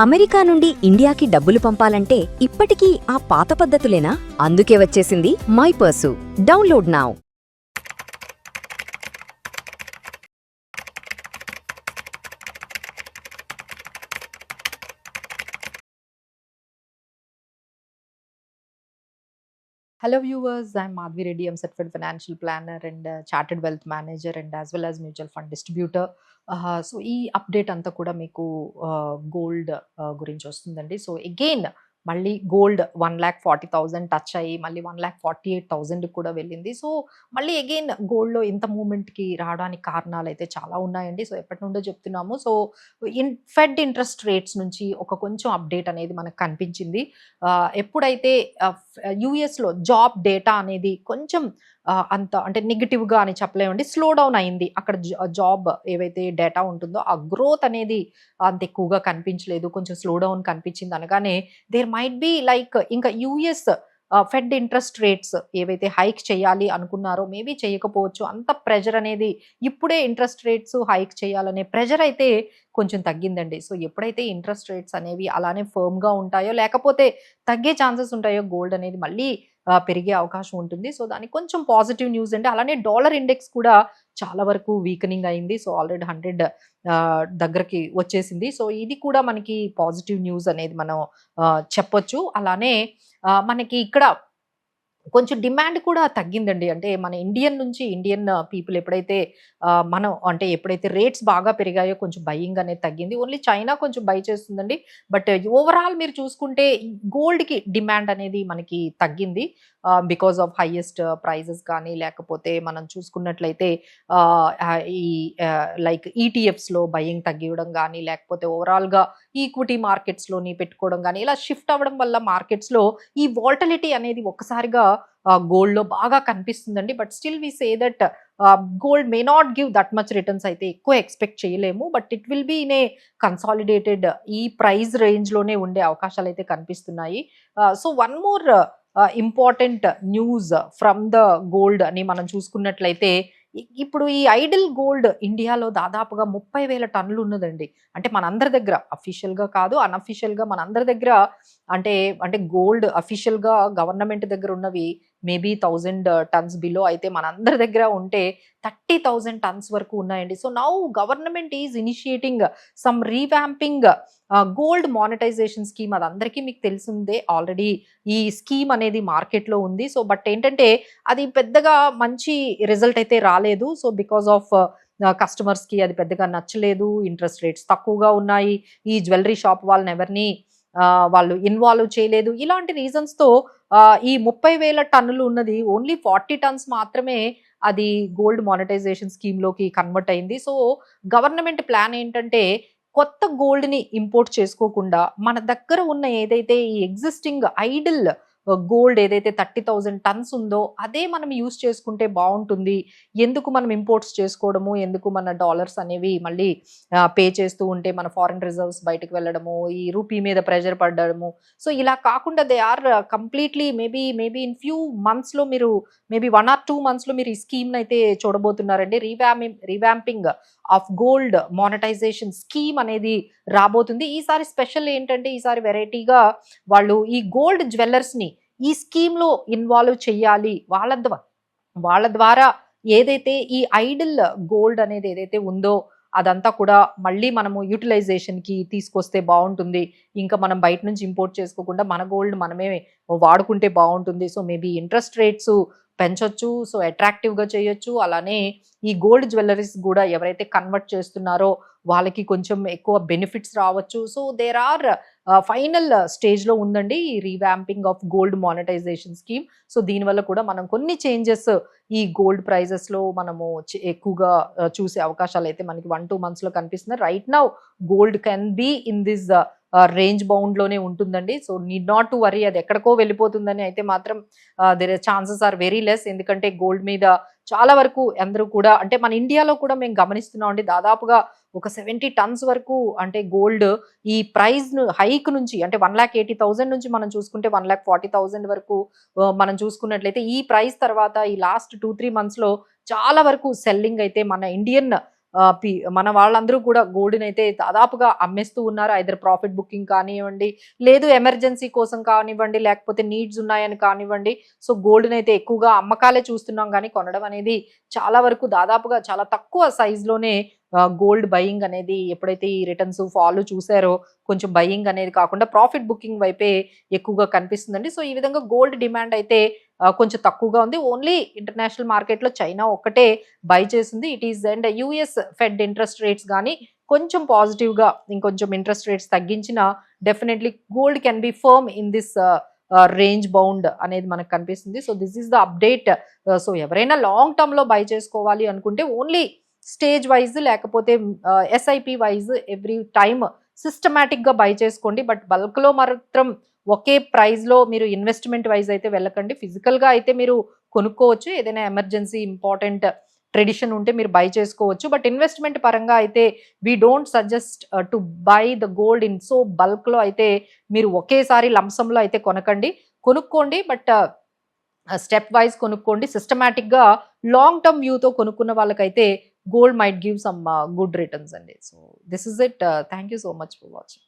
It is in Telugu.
అమెరికా నుండి ఇండియాకి డబ్బులు పంపాలంటే ఇప్పటికీ ఆ పాత పద్ధతులేనా? అందుకే వచ్చేసింది my purse. Download now. Hello viewers, I'm Madhvi Reddy. I'm certified financial planner and chartered wealth manager and as well as mutual fund distributor. So ఈ అప్డేట్ అంతా కూడా మీకు గోల్డ్ గురించి వస్తుందండి. సో అగైన్ మళ్ళీ గోల్డ్ 1,40,000 టచ్ అయ్యి మళ్ళీ 1,48,000 కూడా వెళ్ళింది. సో మళ్ళీ అగైన్ గోల్డ్లో ఇంత మూమెంట్కి రావడానికి కారణాలు అయితే చాలా ఉన్నాయండి. సో ఎప్పటి నుండో చెప్తున్నాము. సో ఫెడ్ ఇంట్రెస్ట్ రేట్స్ నుంచి ఒక కొంచెం అప్డేట్ అనేది మనకు కనిపించింది. ఎప్పుడైతే యుఎస్లో జాబ్ డేటా అనేది కొంచెం అంత అంటే నెగిటివ్గా అని చెప్పలేమండి, స్లో డౌన్ అయింది. అక్కడ జాబ్ ఏవైతే డేటా ఉంటుందో ఆ గ్రోత్ అనేది అంత ఎక్కువగా కనిపించలేదు, కొంచెం స్లో డౌన్ కనిపించింది అనగానే దేర్ మైట్ బి లైక్ ఇంకా యుఎస్ ఫెడ్ ఇంట్రెస్ట్ రేట్స్ ఏవైతే హైక్ చేయాలి అనుకున్నారో మేబీ చేయకపోవచ్చు. అంత ప్రెజర్ అనేది ఇప్పుడే ఇంట్రెస్ట్ రేట్స్ హైక్ చేయాలనే ప్రెజర్ అయితే కొంచెం తగ్గిందండి. సో ఎప్పుడైతే ఇంట్రెస్ట్ రేట్స్ అనేవి అలానే ఫర్మ్గా ఉంటాయో లేకపోతే తగ్గే ఛాన్సెస్ ఉంటాయో గోల్డ్ అనేది మళ్ళీ పెరిగే అవకాశం ఉంటుంది. సో దానికి కొంచెం పాజిటివ్ న్యూస్ అండి. అలానే డాలర్ ఇండెక్స్ కూడా చాలా వరకు వీకనింగ్ అయింది. సో ఆల్రెడీ 100 దగ్గరకి వచ్చేసింది. సో ఇది కూడా మనకి పాజిటివ్ న్యూస్ అనేది మనం చెప్పొచ్చు. అలానే మనకి ఇక్కడ కొంచెం డిమాండ్ కూడా తగ్గిందండి. అంటే మన ఇండియన్ పీపుల్ ఎప్పుడైతే మనం అంటే ఎప్పుడైతే రేట్స్ బాగా పెరిగాయో కొంచెం బయింగ్ అనేది తగ్గింది. ఓన్లీ చైనా కొంచెం బై చేస్తుందండి. బట్ ఓవరాల్ మీరు చూసుకుంటే గోల్డ్కి డిమాండ్ అనేది మనకి తగ్గింది బికాస్ ఆఫ్ హైయెస్ట్ ప్రైజెస్ కానీ లేకపోతే మనం చూసుకున్నట్లయితే ఈ లైక్ ఈటీఎఫ్స్లో బయింగ్ తగ్గివ్వడం కానీ లేకపోతే ఓవరాల్గా ఈక్విటీ మార్కెట్స్లోని పెట్టుకోవడం కానీ ఇలా షిఫ్ట్ అవ్వడం వల్ల మార్కెట్స్లో ఈ వాల్టిలిటీ అనేది ఒక్కసారిగా గోల్డ్లో బాగా కనిపిస్తుందండి. But still we say that gold may not give that much returns అయితే ఎక్కువ ఎక్స్పెక్ట్ చేయలేము. But it will be in a consolidated ఈ ప్రైస్ రేంజ్లోనే ఉండే అవకాశాలు అయితే కనిపిస్తున్నాయి. So one more important news from the gold అని మనం చూసుకున్నట్లయితే ఇప్పుడు ఈ ఐడిల్ గోల్డ్ ఇండియాలో దాదాపుగా 30,000 టన్నులు ఉన్నదండి. అంటే మనందరి దగ్గర అఫీషియల్గా కాదు, అన్అఫీషియల్గా మనందరి దగ్గర అంటే అంటే గోల్డ్ అఫీషియల్గా గవర్నమెంట్ దగ్గర ఉన్నవి మేబీ 1000 టన్స్ బిలో అయితే మనందరి దగ్గర ఉంటే 30,000 టన్స్ వరకు ఉన్నాయండి. So now government is initiating some revamping gold monetisation scheme. అది అందరికీ మీకు తెలిసిందే, ఆల్రెడీ ఈ స్కీమ్ అనేది మార్కెట్లో ఉంది. సో బట్ ఏంటంటే అది పెద్దగా మంచి రిజల్ట్ అయితే రాలేదు. సో బికాస్ ఆఫ్ కస్టమర్స్కి అది పెద్దగా నచ్చలేదు, ఇంట్రెస్ట్ రేట్స్ తక్కువగా ఉన్నాయి, ఈ జ్యువెలరీ షాప్ వాళ్ళని ఎవరిని వాళ్ళు ఇన్వాల్వ్ చేయలేదు. ఇలాంటి రీజన్స్తో ఈ 30,000 టన్నులు ఉన్నది ఓన్లీ 40 టన్స్ మాత్రమే అది గోల్డ్ మానిటైజేషన్ స్కీమ్లోకి కన్వర్ట్ అయింది. సో గవర్నమెంట్ ప్లాన్ ఏంటంటే కొత్త గోల్డ్ని ఇంపోర్ట్ చేసుకోకుండా మన దగ్గర ఉన్న ఏదైతే ఈ ఎగ్జిస్టింగ్ ఐడిల్ గోల్డ్ ఏదైతే 30,000 టన్స్ ఉందో అదే మనం యూస్ చేసుకుంటే బాగుంటుంది. ఎందుకు మనం ఇంపోర్ట్స్ చేసుకోవడము, ఎందుకు మన డాలర్స్ అనేవి మళ్ళీ పే చేస్తూ ఉంటే మన ఫారిన్ రిజర్వ్స్ బయటకు వెళ్ళడము, ఈ రూపీ మీద ప్రెషర్ పడడము. సో ఇలా కాకుండా they are completely maybe in few మంత్స్లో మీరు మేబీ 1 or 2 మంత్స్లో మీరు ఈ స్కీమ్ని అయితే చూడబోతున్నారండి. Revamping of gold monetisation scheme అనేది రాబోతుంది. ఈసారి స్పెషల్ ఏంటంటే ఈసారి వెరైటీగా వాళ్ళు ఈ గోల్డ్ జ్యువెల్లర్స్ని ఈ స్కీమ్లో ఇన్వాల్వ్ చేయాలి. వాళ్ళ ద్వారా ఏదైతే ఈ ఐడిల్ గోల్డ్ అనేది ఏదైతే ఉందో అదంతా కూడా మళ్ళీ మనము యూటిలైజేషన్కి తీసుకొస్తే బాగుంటుంది. ఇంకా మనం బయట నుంచి ఇంపోర్ట్ చేసుకోకుండా మన గోల్డ్ మనమే వాడుకుంటే బాగుంటుంది. సో మేబీ ఇంట్రెస్ట్ రేట్స్ పెంచొచ్చు, సో అట్రాక్టివ్గా చేయొచ్చు. అలానే ఈ గోల్డ్ జ్యువెలరీస్ కూడా ఎవరైతే కన్వర్ట్ చేస్తున్నారో వాళ్ళకి కొంచెం ఎక్కువ బెనిఫిట్స్ రావచ్చు. సో దేర్ ఆర్ ఫైనల్ స్టేజ్లో ఉందండి ఈ revamping of gold monetisation scheme. So దీనివల్ల కూడా మనం కొన్ని చేంజెస్ ఈ గోల్డ్ ప్రైజెస్లో మనము ఎక్కువగా చూసే అవకాశాలు అయితే మనకి 1-2 మంత్స్లో కనిపిస్తున్నాయి. Right now gold can be in this range బౌండ్లోనే ఉంటుందండి. So need not to worry అది ఎక్కడికో వెళ్ళిపోతుందని అయితే మాత్రం there chances are very less. ఎందుకంటే గోల్డ్ మీద చాలా వరకు అందరూ కూడా అంటే మన ఇండియాలో కూడా మేము గమనిస్తున్నాం అండి, దాదాపుగా ఒక 70 టన్స్ వరకు అంటే గోల్డ్ ఈ ప్రైజ్ హైక్ నుంచి అంటే 1,80,000 నుంచి మనం చూసుకుంటే 1,40,000 వరకు మనం చూసుకున్నట్లయితే ఈ ప్రైస్ తర్వాత ఈ లాస్ట్ 2-3 మంత్స్లో చాలా వరకు సెల్లింగ్ అయితే మన ఇండియన్ మన వాళ్ళందరూ కూడా గోల్డ్ని అయితే దాదాపుగా అమ్మేస్తూ ఉన్నారు. ఐదర్ ప్రాఫిట్ బుకింగ్ కానివ్వండి, లేదు ఎమర్జెన్సీ కోసం కానివ్వండి, లేకపోతే నీడ్స్ ఉన్నాయని కానివ్వండి. సో గోల్డ్ని అయితే ఎక్కువగా అమ్మకాలే చూస్తున్నాం కానీ కొనడం అనేది చాలా వరకు దాదాపుగా చాలా తక్కువ సైజులోనే గోల్డ్ బయింగ్ అనేది ఎప్పుడైతే ఈ రిటర్న్స్ ఫాల్ చూసారో కొంచెం బయింగ్ అనేది కాకుండా ప్రాఫిట్ బుకింగ్ వైపే ఎక్కువగా కనిపిస్తుందండి. సో ఈ విధంగా గోల్డ్ డిమాండ్ అయితే కొంచెం తక్కువగా ఉంది. ఓన్లీ ఇంటర్నేషనల్ మార్కెట్లో చైనా ఒక్కటే బై చేసింది. It is and US Fed interest rates కానీ కొంచెం పాజిటివ్గా ఇంకొంచెం ఇంట్రెస్ట్ రేట్స్ తగ్గించిన definitely gold can be firm in this range bound అనేది మనకు కనిపిస్తుంది. So this is the update. So ఎవరైనా లాంగ్ టర్మ్లో బై చేసుకోవాలి అనుకుంటే ఓన్లీ స్టేజ్ వైజ్ లేకపోతే ఎస్ఐపి వైజ్ ఎవ్రీ టైమ్ సిస్టమేటిక్గా బై చేసుకోండి. బట్ బల్క్లో మాత్రం ఒకే ప్రైస్లో మీరు ఇన్వెస్ట్మెంట్ వైజ్ అయితే వెళ్ళకండి. ఫిజికల్గా అయితే మీరు కొనుక్కోవచ్చు. ఏదైనా ఎమర్జెన్సీ ఇంపార్టెంట్ ట్రెడిషన్ ఉంటే మీరు బై చేసుకోవచ్చు. బట్ ఇన్వెస్ట్మెంట్ పరంగా అయితే we don't suggest to buy the gold in so బల్క్లో అయితే మీరు ఒకేసారి లంసంలో అయితే కొనకండి. కొనుక్కోండి బట్ స్టెప్ వైజ్ కొనుక్కోండి. సిస్టమేటిక్గా లాంగ్ టర్మ్ వ్యూతో కొనుక్కున్న వాళ్ళకైతే gold might give some good returns and so this is it. Thank you so much for watching.